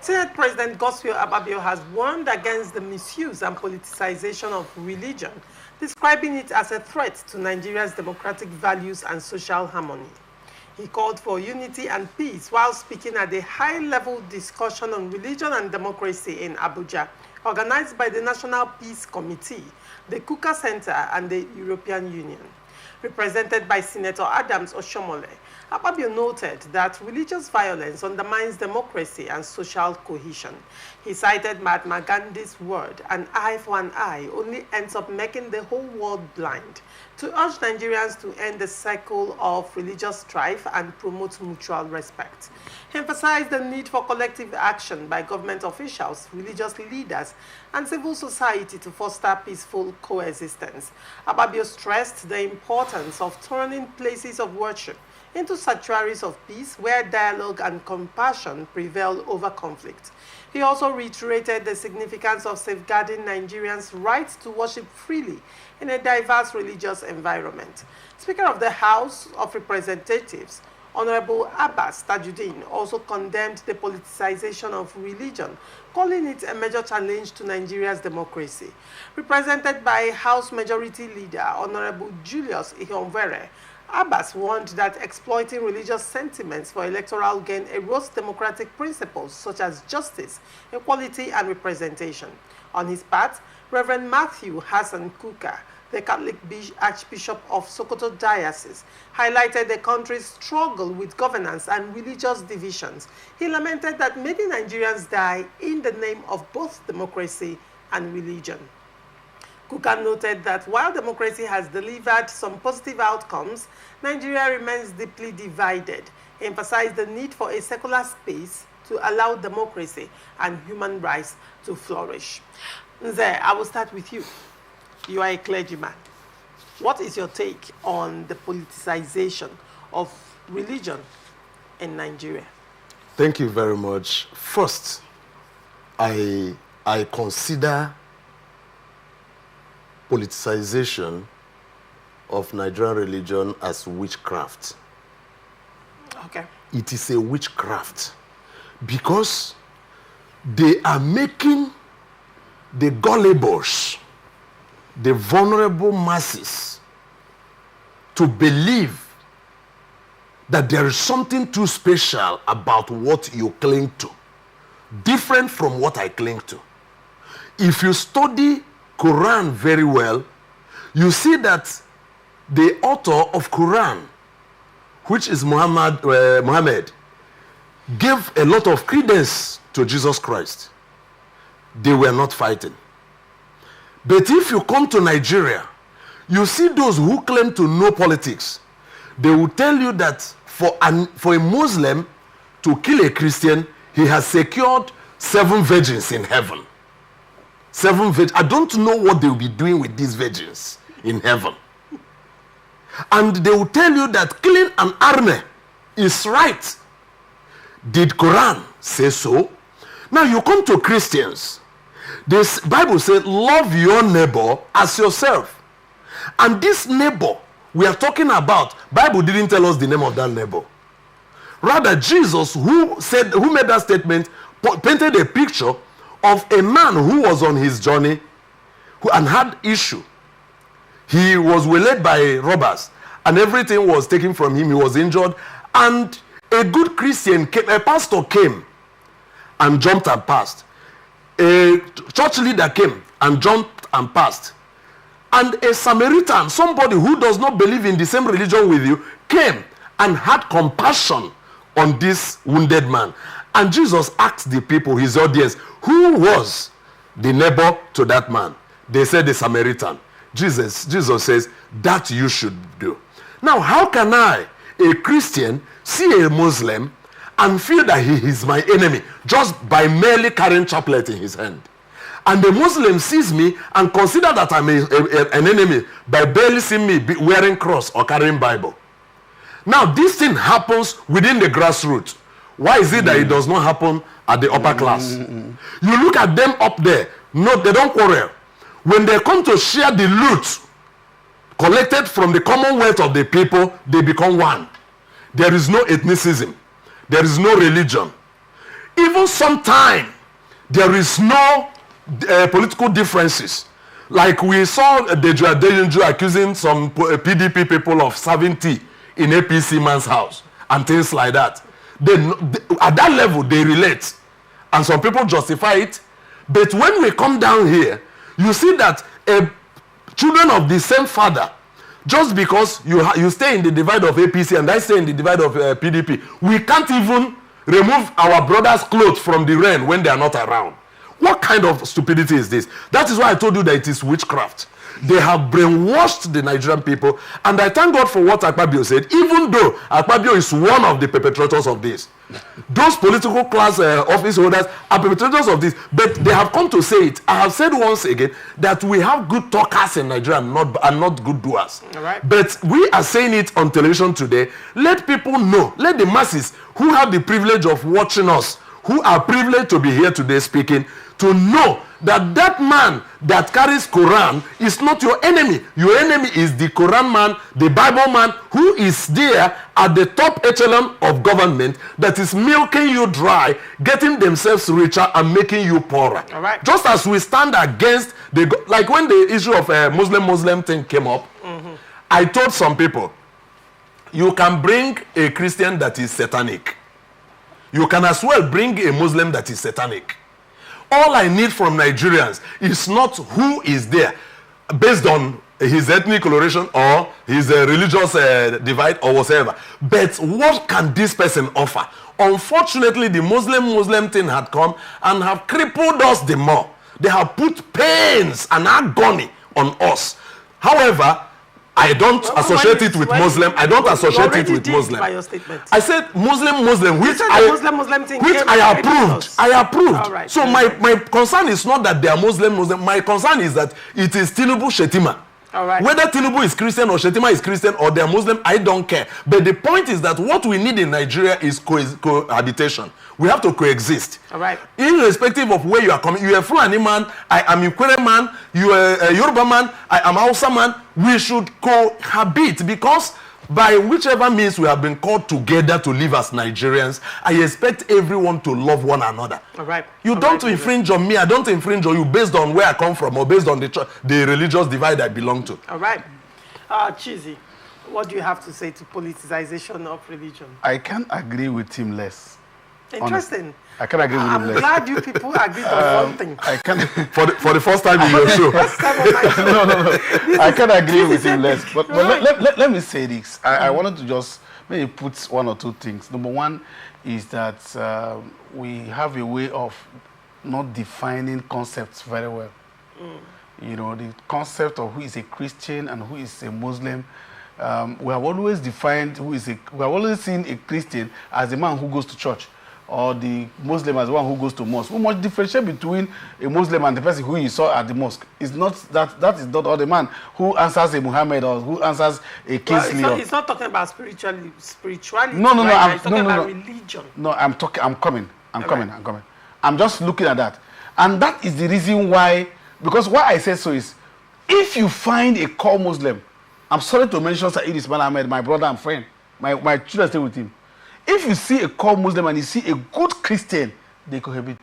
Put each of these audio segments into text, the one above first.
Senate President Godswill Akpabio has warned against the misuse and politicization of religion, describing it as a threat to Nigeria's democratic values and social harmony. He called for unity and peace while speaking at a high-level discussion on religion and democracy in Abuja, organized by the National Peace Committee, the Kukah Center, and the European Union. Represented by Senator Adams Oshomole, Akpabio noted that religious violence undermines democracy and social cohesion. He cited Mahatma Gandhi's word, an eye for an eye only ends up making the whole world blind, to urge Nigerians to end the cycle of religious strife and promote mutual respect. He emphasized the need for collective action by government officials, religious leaders, and civil society to foster peaceful coexistence. Akpabio stressed the importance of turning places of worship into sanctuaries of peace where dialogue and compassion prevail over conflict. He also reiterated the significance of safeguarding Nigerians' rights to worship freely in a diverse religious environment. Speaker of the House of Representatives, Honorable Abbas also condemned the politicization of religion, calling it a major challenge to Nigeria's democracy. Represented by House Majority Leader Honorable Julius Ihonvere, Abbas warned that exploiting religious sentiments for electoral gain erodes democratic principles such as justice, equality, and representation. On his part, Reverend Matthew Hassan Kukah, the Catholic Archbishop of Sokoto Diocese, highlighted the country's struggle with governance and religious divisions. He lamented that many Nigerians die in the name of both democracy and religion. Kukah noted that while democracy has delivered some positive outcomes, Nigeria remains deeply divided. He emphasized the need for a secular space to allow democracy and human rights to flourish. Nze, I will start with you. You are a clergyman. What is your take on the politicization of religion in Nigeria? Thank you very much. First, I consider politicization of Nigerian religion as witchcraft. Okay. It is a witchcraft because they are making the gullibles, the vulnerable masses, to believe that there is something too special about what you cling to, different from what I cling to. If you study Quran very well, you see that the author of Quran, which is Muhammad, gave a lot of credence to Jesus Christ. They were not fighting. But if you come to Nigeria, you see those who claim to know politics. They will tell you that for a Muslim to kill a Christian, he has secured 7 virgins in heaven. 7 virgins. I don't know what they will be doing with these virgins in heaven. And they will tell you that killing an army is right. Did Quran say so? Now you come to Christians. This Bible says, love your neighbor as yourself. And this neighbor we are talking about, Bible didn't tell us the name of that neighbor. Rather, Jesus, who made that statement, painted a picture of a man who was on his journey and had issue. He was waylaid by robbers and everything was taken from him. He was injured, and a good Christian came, a pastor came and jumped and passed. A church leader came and jumped and passed. And a Samaritan, somebody who does not believe in the same religion with you, came and had compassion on this wounded man. And Jesus asked the people, his audience, who was the neighbor to that man? They said the Samaritan. Jesus says, that you should do. Now, how can I, a Christian, see a Muslim and feel that he is my enemy just by merely carrying chaplet in his hand? And the Muslim sees me and consider that I'm an enemy by barely seeing me wearing cross or carrying Bible. Now, this thing happens within the grassroots. Why is it that it does not happen at the upper class? You look at them up there. No, they don't quarrel. When they come to share the loot collected from the commonwealth of the people, they become one. There is no ethnicism. There is no religion. even sometime there is no political differences. Like we saw Deju accusing some PDP people of serving tea in APC man's house and things like that. They, at that level, they relate. And some people justify it. But when we come down here, you see that children of the same father, just because you stay in the divide of APC and I stay in the divide of PDP, we can't even remove our brothers' clothes from the rain when they are not around. What kind of stupidity is this? That is why I told you that it is witchcraft. They have brainwashed the Nigerian people, and I thank God for what Akpabio said, even though Akpabio is one of the perpetrators of this. Those political class office holders are perpetrators of this, but they have come to say it. I have said once again that we have good talkers in Nigeria and not good doers. All right. But we are saying it on television today. Let people know, let the masses who have the privilege of watching us, who are privileged to be here today speaking, to know that that man that carries Quran is not your enemy. Your enemy is the Quran man, the Bible man, who is there at the top echelon of government that is milking you dry, getting themselves richer and making you poorer. All right. Just as we stand against like when the issue of Muslim thing came up, I told some people, you can bring a Christian that is satanic. You can as well bring a Muslim that is satanic. All I need from Nigerians is not who is there based on his ethnic coloration or his religious divide or whatever, but what can this person offer? Unfortunately, the Muslim thing had come and have crippled us the more. They have put pains and agony on us. However, I don't associate it with Muslim. I don't associate it with Muslim. By your statement. I said Muslim, which I approved. I approved. Right. So my concern is not that they are Muslim. My concern is that it is Tinubu Shetima. All right. Whether Tinubu is Christian or Shetima is Christian or they are Muslim, I don't care. But the point is that what we need in Nigeria is cohabitation. We have to coexist. All right. Irrespective of where you are coming. You are a Fulani man, I am a Ikwere man, you are a Yoruba man, I am a Hausa man. We should cohabit because by whichever means we have been called together to live as Nigerians, I expect everyone to love one another. All right. You don't infringe on me, I don't infringe on you based on where I come from or based on the religious divide I belong to. All right. Chizi, what do you have to say to politicization of religion? I can't agree with him less. Interesting. I can't agree with him less. I'm glad you people agreed on one thing. I can't. For the first time in your show. No. I can't agree with him less. But let me say this. I wanted to just maybe put one or two things. Number one is that we have a way of not defining concepts very well. You know, the concept of who is a Christian and who is a Muslim. We have always defined we have always seen a Christian as a man who goes to church, or the Muslim as one who goes to mosque. We must differentiate between a Muslim and the person who you saw at the mosque. It's not that is not all the man who answers a Muhammad or who answers a Kingsley. Well, it's not talking about spirituality. No. Right? It's talking about religion. No, I'm coming. I'm just looking at that. And that is the reason why, because why I say so is, if you find a core Muslim, I'm sorry to mention Sir Ismail Ahmed, my brother and friend, my children stay with him. If you see a core Muslim and you see a good Christian, they cohabit.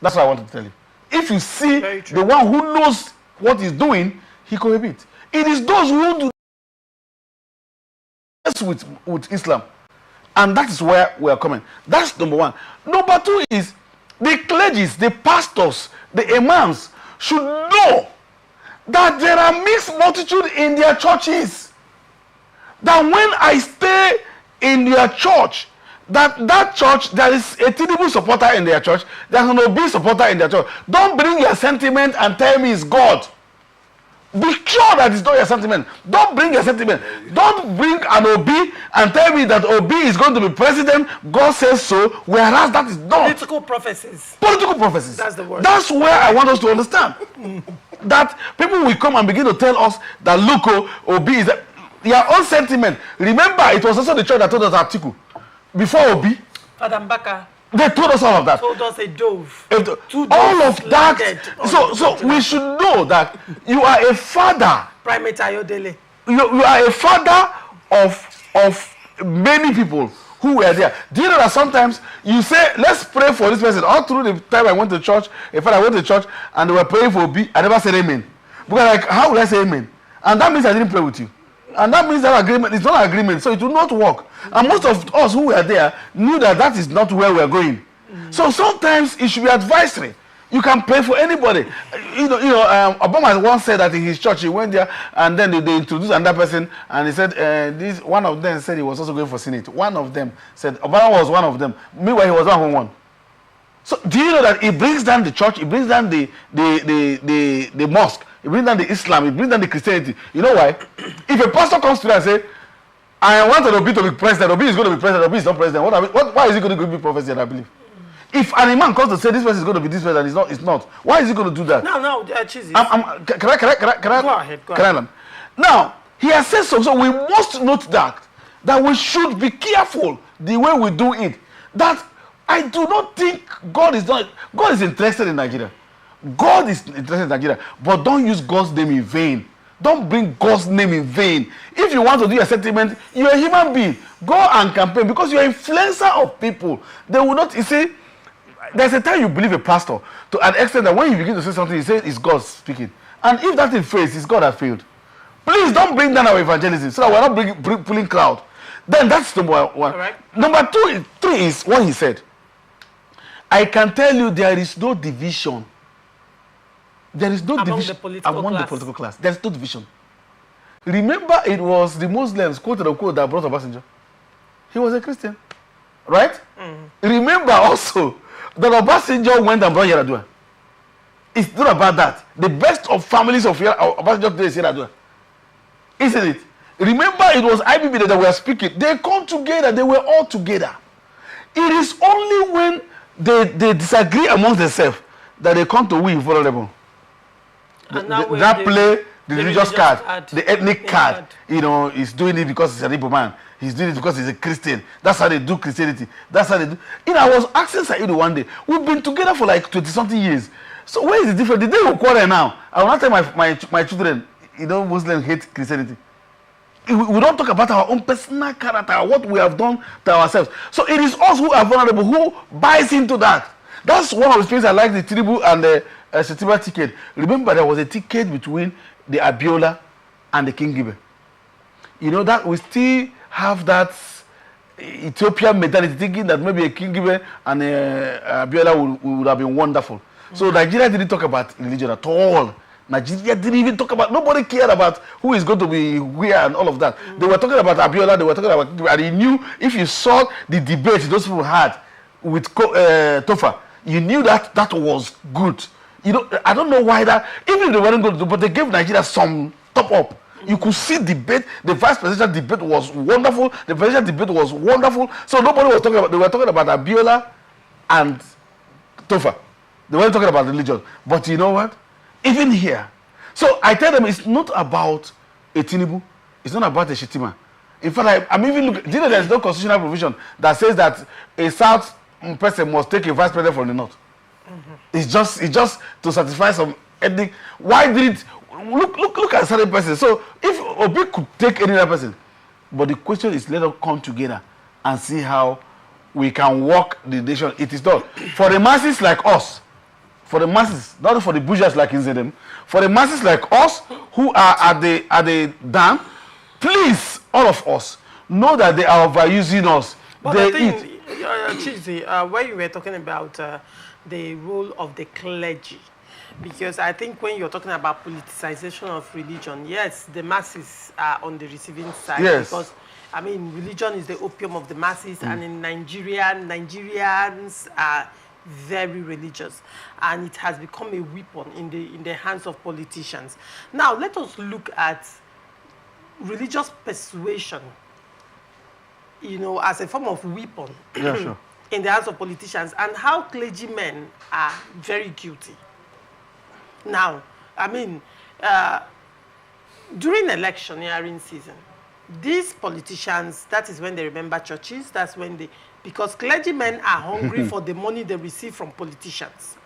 That's what I wanted to tell you. If you see the one who knows what he's doing, he cohabit. It is those who do this with Islam. And that is where we are coming. That's number one. Number two is the clergies, the pastors, the imams should know that there are mixed multitude in their churches. That when I stay in their church, that church, there is a Tinubu supporter in their church, there's an Obi supporter in their church. Don't bring your sentiment and tell me it's God. Be sure that it's not your sentiment. Don't bring your sentiment. Don't bring an Obi and tell me that Obi is going to be president. God says so, whereas that is not. Political prophecies. Political prophecies. That's the word. That's where I want us to understand. That people will come and begin to tell us that look, Obi is your own sentiment. Remember, it was also the church that told us article before Obi. Adam Baka. They told us all of that. Told us a dove. All of that. So we should know that you are a father. Primate Ayodele. You are a father of many people who were there. Do you know that sometimes you say, let's pray for this person? All through the time I went to church, in fact, I went to church and they were praying for B, I never said amen. Because like, how will I say amen? And that means I didn't pray with you. And that means that agreement is not an agreement, so it will not work. And most of us who were there knew that that is not where we are going. So sometimes it should be advisory. You can pray for anybody. Obama once said that in his church, he went there and then they introduced another person and he said, one of them said he was also going for Senate. One of them said, Obama was one of them. Meanwhile, he was one who won. So do you know that it brings down the church, it brings down the mosque, it brings down the Islam, it brings down the Christianity. You know why? If a pastor comes to you and say, I want Obi to be president, Obi is going to be president, Obi is not president, why is he going to be prophet? I believe. If an imam comes to say this person is going to be this person and it's not, why is he going to do that? No, Jesus. Can I? Go ahead. Now, he has said so we must note that we should be careful the way we do it. That I do not think God is interested in Nigeria. God is interested in Nigeria, but don't use God's name in vain. Don't bring God's name in vain. If you want to do a sentiment, you're a human being. Go and campaign because you're an influencer of people. They will not, you see, there's a time you believe a pastor to an extent that when you begin to say something, you say it's God speaking. And if that thing fails, it's God that failed. Please don't bring down our evangelism so that we're not pulling crowd. Then that's number one. Right. Number three is what he said. I can tell you there is no division. There is no division among the political class. There is no division. Remember, it was the Muslims, quote unquote, that brought Obasanjo. He was a Christian, right? Mm-hmm. Remember also that Obasanjo went and brought Yaradua. It's not about that. The best of families of Obasanjo today is Yaradua. Isn't it? Remember, it was IBB that were speaking. They come together. They were all together. It is only when they disagree amongst themselves that they come to we vulnerable. That play the religious card, the ethnic card. He's doing it because he's a Igbo man. He's doing it because he's a Christian. That's how they do Christianity. That's how they do. I was asking Saidu one day. We've been together for like 20-something years. So where is the difference? The day we quarrel now, I will not tell my children, Muslims hate Christianity. We don't talk about our own personal character, what we have done to ourselves. So it is us who are vulnerable, who buys into that. That's one of the things I like the Tinubu and the Setiba ticket. Remember, there was a ticket between the Abiola and the King Gibe. That we still have that Ethiopian mentality, thinking that maybe a King Gibe and a Abiola would have been wonderful. Mm-hmm. So Nigeria didn't talk about religion at all. Nigeria didn't even talk about, nobody cared about who is going to be where and all of that. Mm-hmm. They were talking about Abiola, they were talking about King Gibe, and he knew if you saw the debate those people had with Tofa, you knew that was good. I don't know why that, even if they weren't going to do, but they gave Nigeria some top up. You could see debate. The vice presidential debate was wonderful. The presidential debate was wonderful. So nobody was talking about, they were talking about Abiola and Tofa. They weren't talking about religion. But you know what? Even here. So I tell them it's not about a Tinubu. It's not about a Shetima. In fact, I'm even looking, do you know there's no constitutional provision that says that a South person must take a vice president from the North? Mm-hmm. It's just to satisfy some ethnic. Why did it look at a certain person? So if Obi could take any other person, but the question is, let us come together and see how we can work the nation. It is done for the masses like us, for the masses, not for the bourgeois like Nzedem, for the masses like us who are at the dam. Please, all of us know that they are overusing us. But when you were talking about the role of the clergy, because I think when you're talking about politicization of religion, yes, the masses are on the receiving side. Yes. Because, religion is the opium of the masses, and in Nigeria, Nigerians are very religious, and it has become a weapon in the hands of politicians. Now, let us look at religious persuasion, as a form of weapon. Yeah, sure. In the hands of politicians, and how clergymen are very guilty. Now, during electioneering season, these politicians, that is when they remember churches, that's when because clergymen are hungry for the money they receive from politicians.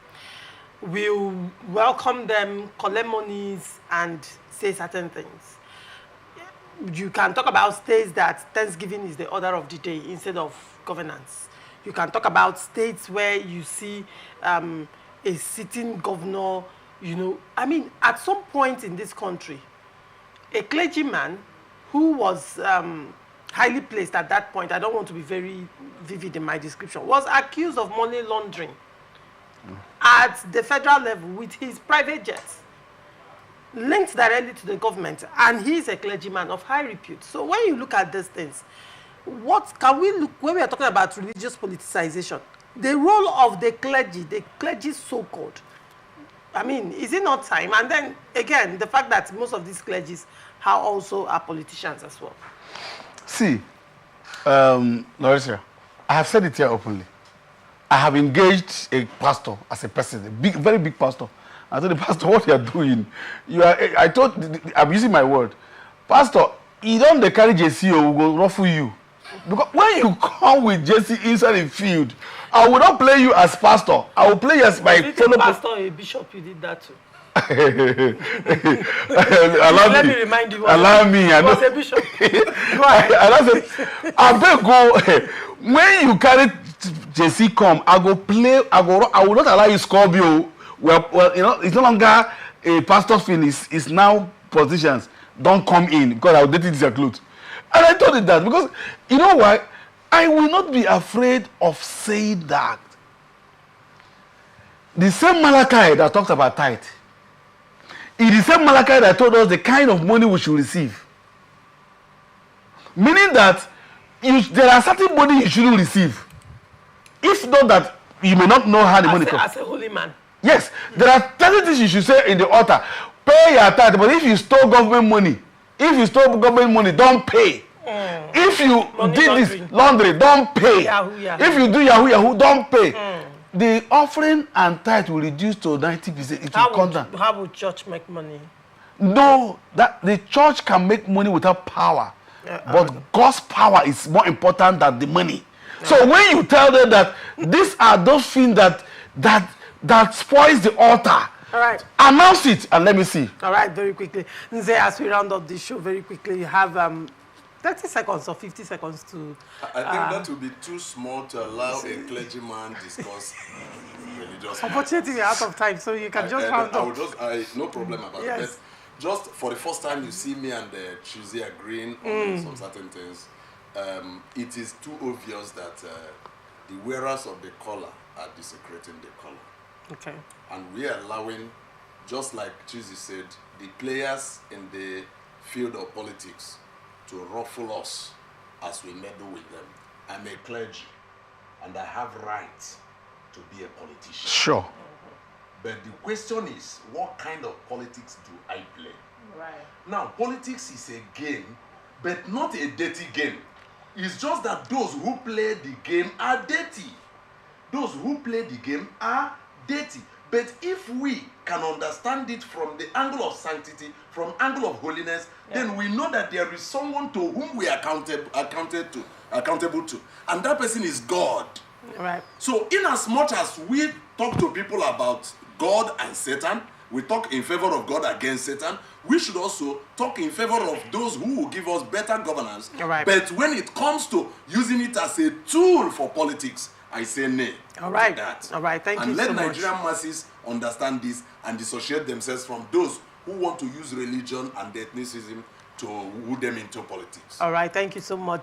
We'll welcome them, collect monies, and say certain things. You can talk about states that Thanksgiving is the order of the day instead of governance. You can talk about states where you see a sitting governor, you know. I mean, at some point in this country, a clergyman who was highly placed at that point, I don't want to be very vivid in my description, was accused of money laundering at the federal level with his private jets, linked directly to the government, and he's a clergyman of high repute. So when you look at these things, what can we look, when we are talking about religious politicization, the role of the clergy so-called, I mean, is it not time? And then again, the fact that most of these clergies are politicians as well. See, Larissa, I have said it here openly. I have engaged a pastor as a person, a big, very big pastor. I told the pastor, what you are doing, I'm using my word. Pastor, you don't carry JC or will ruffle you. Because when you come with JC inside the field, I will not play you as pastor. I will play you as my fellow pastor, a bishop, you did that too. Let me remind you. Allow me. I was a bishop. Go ahead. I beg go. When you carry JC come, I will not allow you Scorpio. Well, you know, it's no longer a pastor's thing. It's now politicians. Don't come in because I will date this your clothes. And I told it that because you know why? I will not be afraid of saying that. The same Malachi that talked about tithe. It is the same Malachi that told us the kind of money we should receive. Meaning that there are certain money you shouldn't receive. If not that you may not know how the money comes. As a holy man. Yes, there are 30 things you should say in the altar. Pay your tithe, but if you stole government money, don't pay. If you did laundry, don't pay. Yahoo. If you do Yahoo, don't pay. The offering and tithe will reduce to 90%. It will come down. How would church make money? No, that the church can make money without power. But God's power is more important than the money. So when you tell them that these are those things that spoils the altar, all right, announce it and let me see. All right, very quickly. Nze, as we round up the show very quickly, you have 30 seconds or 50 seconds to... I think that would be too small to allow a clergyman discuss religious... Unfortunately, we're out of time, so you can just round up. No problem about it. Just for the first time you see me and Chizzy agreeing on some certain things, it is too obvious that the wearers of the collar are desecrating the collar. Okay. And we are allowing, just like Chizzy said, the players in the field of politics to ruffle us as we meddle with them. I'm a clergy and I have right to be a politician. Sure. But the question is, what kind of politics do I play? Right. Now, politics is a game, but not a dirty game. It's just that those who play the game are dirty. Those who play the game are dirty. But if we can understand it from the angle of sanctity, from angle of holiness, then we know that there is someone to whom we are accountable to. And that person is God. Right. So in as much as we talk to people about God and Satan, we talk in favor of God against Satan, we should also talk in favor of those who will give us better governance. Right. But when it comes to using it as a tool for politics, I say nay. All right. To that. All right. Thank you so much. And let Nigerian masses understand this and dissociate themselves from those who want to use religion and ethnicism to woo them into politics. All right. Thank you so much.